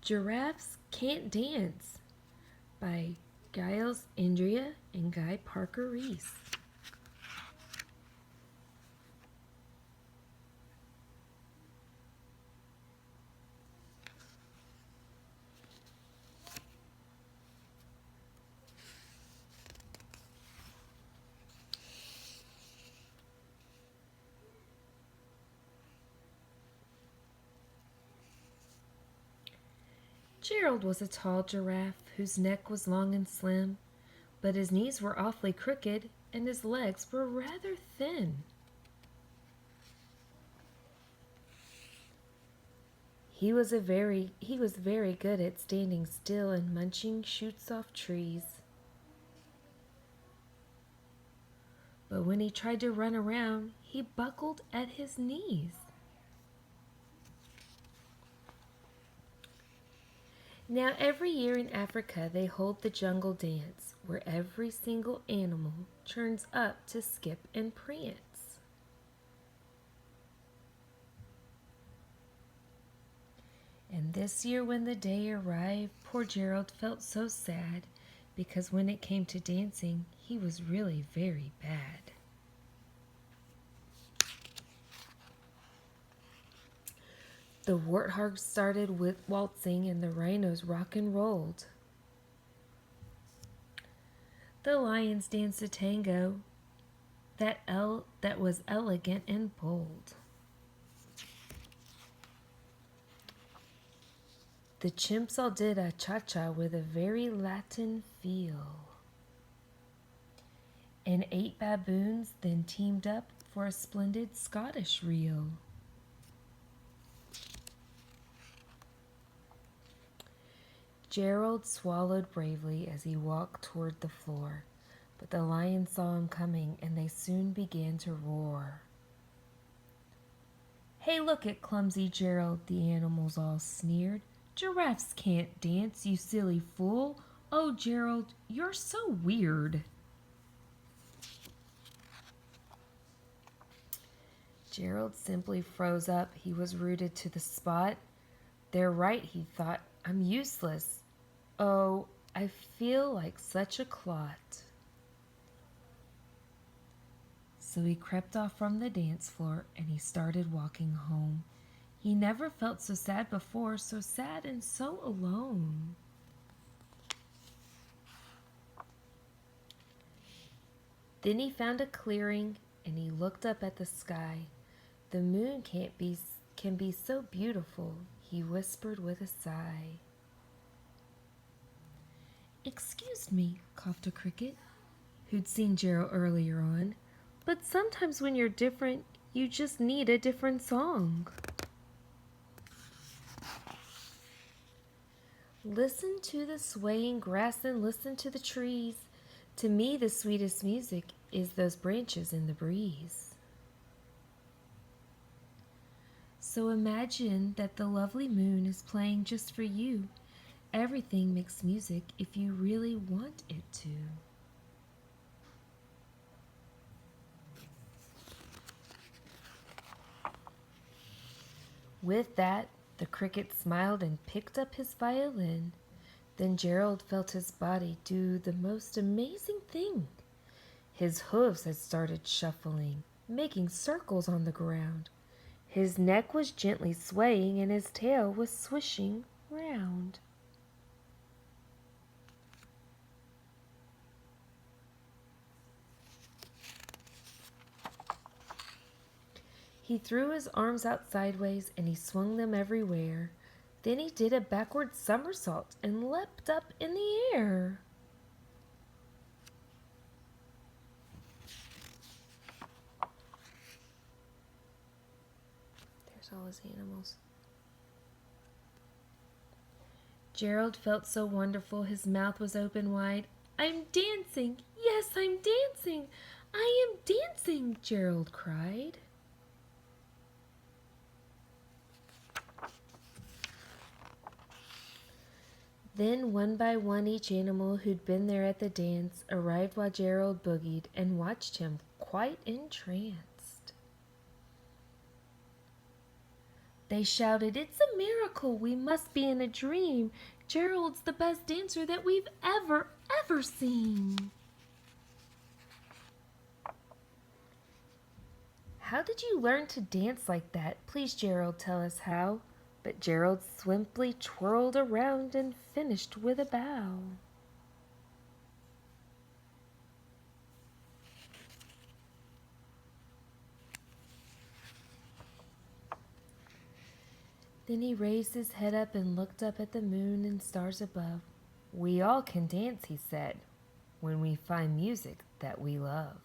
Giraffes Can't Dance by Giles, Andrea, and Guy Parker Reese. Gerald was a tall giraffe whose neck was long and slim, but his knees were awfully crooked and his legs were rather thin. He was very good at standing still and munching shoots off trees. But when he tried to run around, he buckled at his knees. Now every year in Africa they hold the jungle dance, where every single animal turns up to skip and prance. And this year when the day arrived, poor Gerald felt so sad, because when it came to dancing, he was really very bad. The warthogs started with waltzing and the rhinos rock and rolled. The lions danced a tango that was elegant and bold. The chimps all did a cha-cha with a very Latin feel. And 8 baboons then teamed up for a splendid Scottish reel. Gerald swallowed bravely as he walked toward the floor, but the lions saw him coming and they soon began to roar. "Hey, look at clumsy Gerald," the animals all sneered. "Giraffes can't dance, you silly fool. Oh, Gerald, you're so weird." Gerald simply froze up. He was rooted to the spot. "They're right," he thought. "I'm useless. Oh, I feel like such a clot." So he crept off from the dance floor and he started walking home. He never felt so sad before, so sad and so alone. Then he found a clearing and he looked up at the sky. "The moon can be so beautiful," he whispered with a sigh. "Excuse me," coughed a cricket, who'd seen Gerald earlier on, "but sometimes when you're different, you just need a different song." "Listen to the swaying grass and listen to the trees. To me the sweetest music is those branches in the breeze." So imagine that the lovely moon is playing just for you. Everything makes music if you really want it to. With that, the cricket smiled and picked up his violin. Then Gerald felt his body do the most amazing thing. His hooves had started shuffling, making circles on the ground. His neck was gently swaying and his tail was swishing round. He threw his arms out sideways and he swung them everywhere. Then he did a backward somersault and leapt up in the air. There's all his animals. Gerald felt so wonderful, his mouth was open wide. "I'm dancing! Yes, I'm dancing! I am dancing!" Gerald cried. Then one by one each animal who'd been there at the dance arrived while Gerald boogied and watched him quite entranced. They shouted, "It's a miracle! We must be in a dream! Gerald's the best dancer that we've ever seen!" "How did you learn to dance like that? Please, Gerald, tell us how." But Gerald simply twirled around and finished with a bow. Then he raised his head up and looked up at the moon and stars above. "We all can dance," he said, "when we find music that we love."